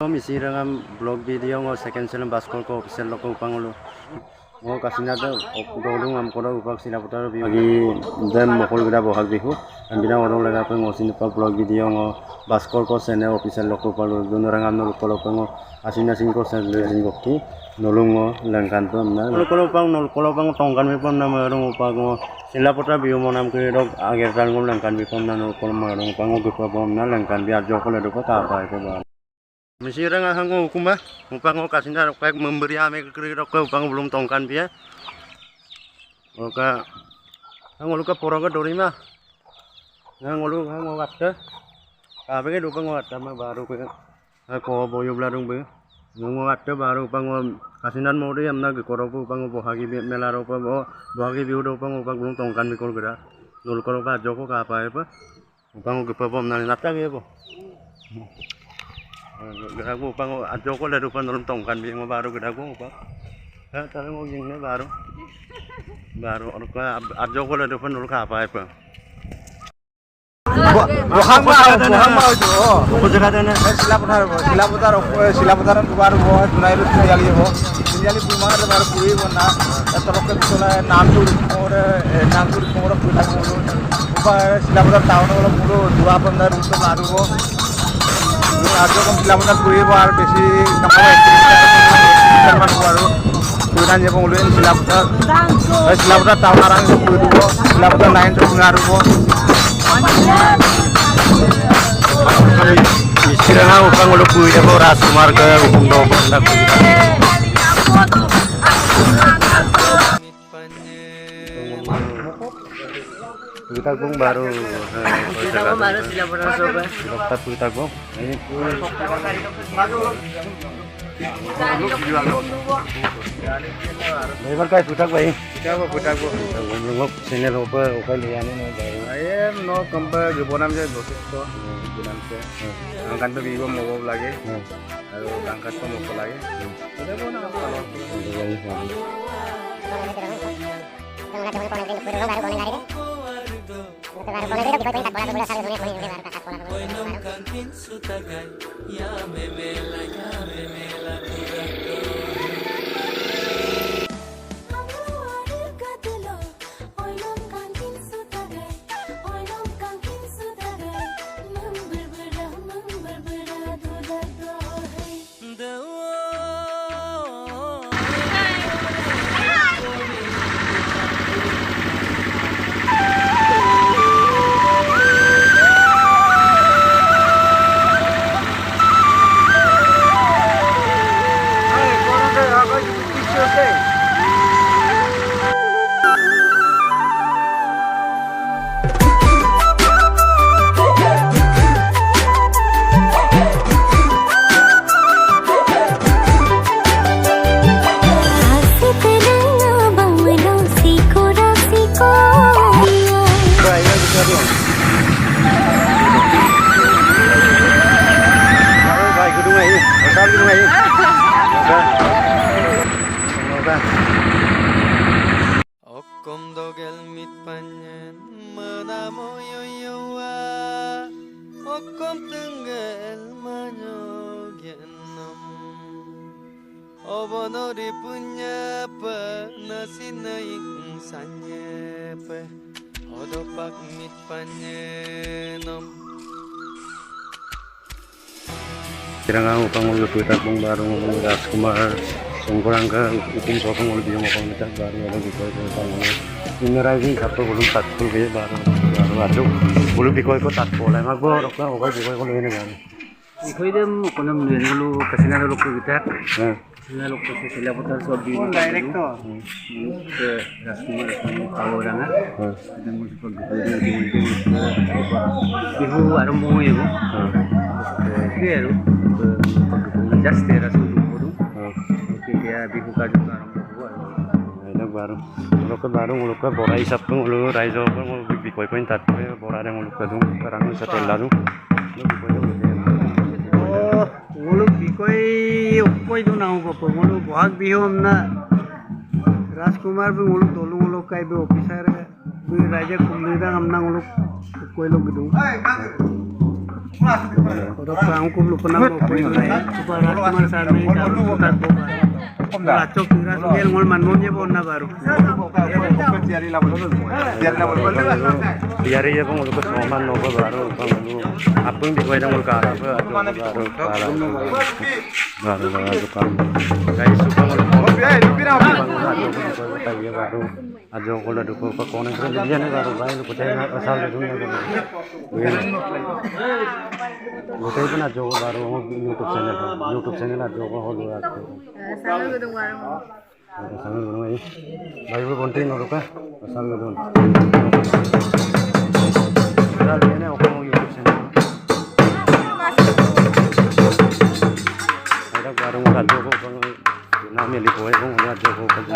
Misi dengan blog video ngo second film baskol ko official loko upang ulo ngo kasina da golung am kono upak sila putar bagi dem mokol gida bohag bihu dan bina orang lega pe ngo sini pa blog video ngo baskol ko sene official loko palu donorang am nol kolo pengo asina singko sen leling bokti nolong ngo langkan pe na nol kolo pang tongkan me pam na marung upang ngo sila putar biu mo nam ke dog ager dal ngo langkan bi pam na nol kolo marung upang ngo gepa pam na langkan bi arjo ko le do pa ta pa ko ba. Mesti orang ahang hukum bah, upang kasihnya rokok memberi ame kiri rokok upang belum tongkan dia. Oka, hang luka porong dori mah, hang watte, kabe ke upang watte mah baru ke, ko boyo belarung be, watte baru upang kasihnya mau dia amna ke korok upang bohagi melar bohagi biu upang belum tongkan mikol gerak, nol korok aja joko apa upang ke pom nani nata ke Gedaku upang ajo ko le rupan rum tongkan bi ngo baru gedaku upang tare ngo ying ne baru orka ajo ko le rupan ul ka apa bohang mau jo ko jaga dana silaputaran baru bo dunai ru yali bo yali bimar baru puri bonna torok ke tola namtur komor puta komor upa silaputar town holo puro dua pandar uto baru bo आज कम किलोमीटर पूरी बार बेसी कमाई बारू पूरा जे बंगलुरु सिलापुtar टाउन आराम से पूरी दो सिलापुtar लाइन तो ngaruh bo istirahat upang ulo kuy bo Raskumar ke upang do banda kita gong baru sila pernah coba dokter kita gong ini lebar kai putak bai putak ngok channel opa oka liane no bai ayam no kampa gebonam je dosis to bulan se angkat to bigo mogo lage ayo angkat to mogo lage ada bona Okom dogel mit panyen menamo yoyowa Okom tengel manyogenom Obonori punya penasinaing sanyepe Odopak mit panyenom Kirang upang ulo kita gong baru ngomong Raskumar sungkurang ke hukum sokong ulo biyo mokong kita baru ada bikoy ko upang ini raising satu belum tatkul ke baru belum bikoy ko tatkul emang bo rokna oka bikoy ko lene gan bikoy dem kono lene lu kasina lu ko kita kasina lu ko sila putar so bi direct to ke Raskumar tahu orang dan musik ko bihu arum mo yego Kero, just era sudu bodu. Oke dia dibuka juga orang Ada baru, baru nguluka borai sapung ngulu raizo ko ngulu bikoy ko intat ko borare nguluka dung karang setel lalu. Oh, ngulu bikoy uppoi do nau ko ngulu bohag bihom na Raskumar bi ngulu tolu ngulu kai be officer bi raja kumlida amna ngulu koy log du. Odok angku belum pernah mau poin lain. Coba Rajkumar Sarni kalau putar boba. Lacok kira sugel ngol manmonnya ponna baru. biar iya pun untuk kesoman nopo baru pengen apa yang dikuai dong ulkara apa baru tukang guys suka ngolong baru aja kalau duku pekonan kerjanya baru baik lu percaya asal dunia Bukan pun aja baru YouTube channel aja kok holu aku. Sangat gedung bareng. Sangat gedung ini. Bayu konten noruka. Sangat gedung. Kalau ini aku mau YouTube channel. Ada baru aja kok nama lipo itu aja kok kerja.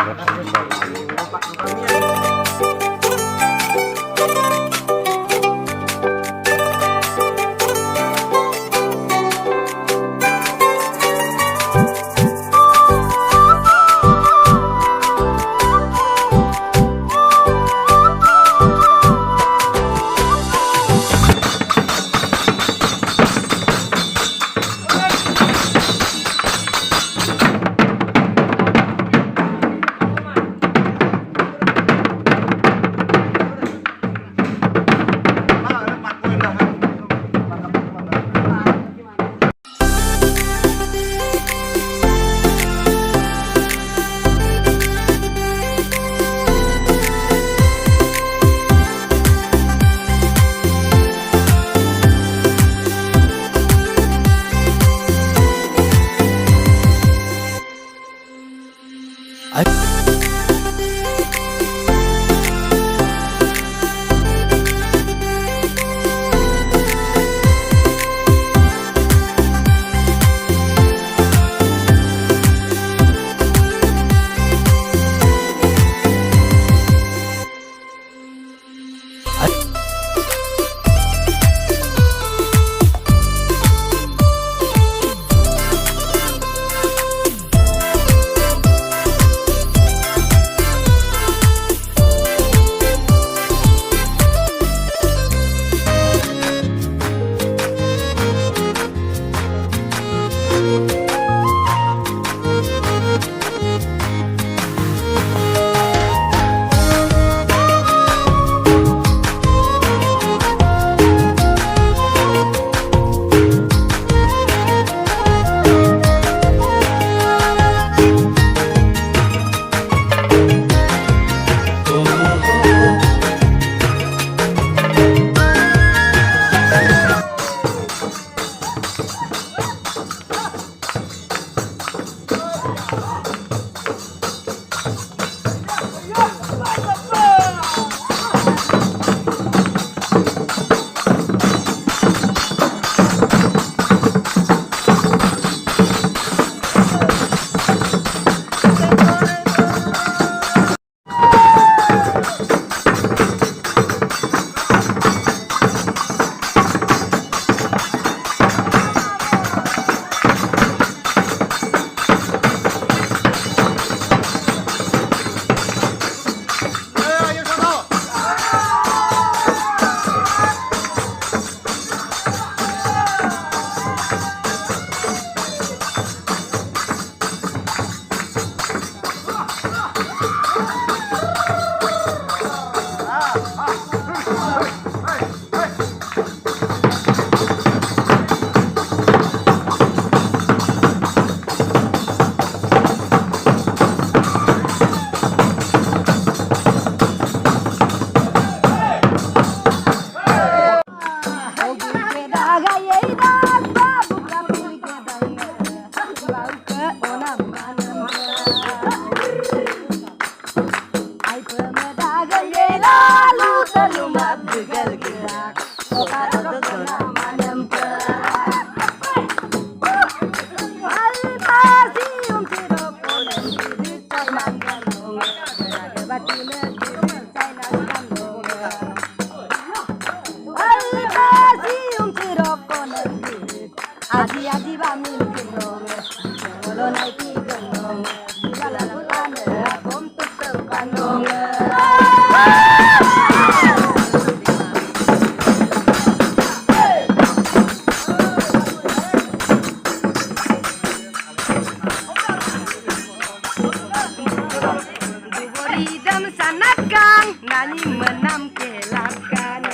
nani menam kelakan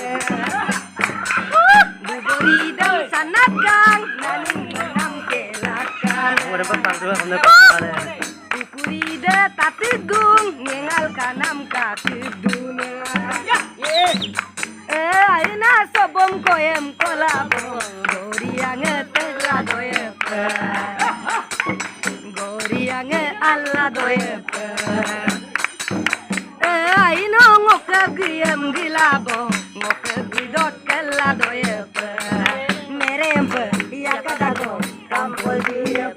buburi dan sanat gang nani menam kelakan buburi de tatigung ngengal kanam katidung aina sobom koyem kolabo goriang tegla doye goriang alla doye aino ngoke giem gilabo ngoke bidot kella doye merempe ya kadago kampol dia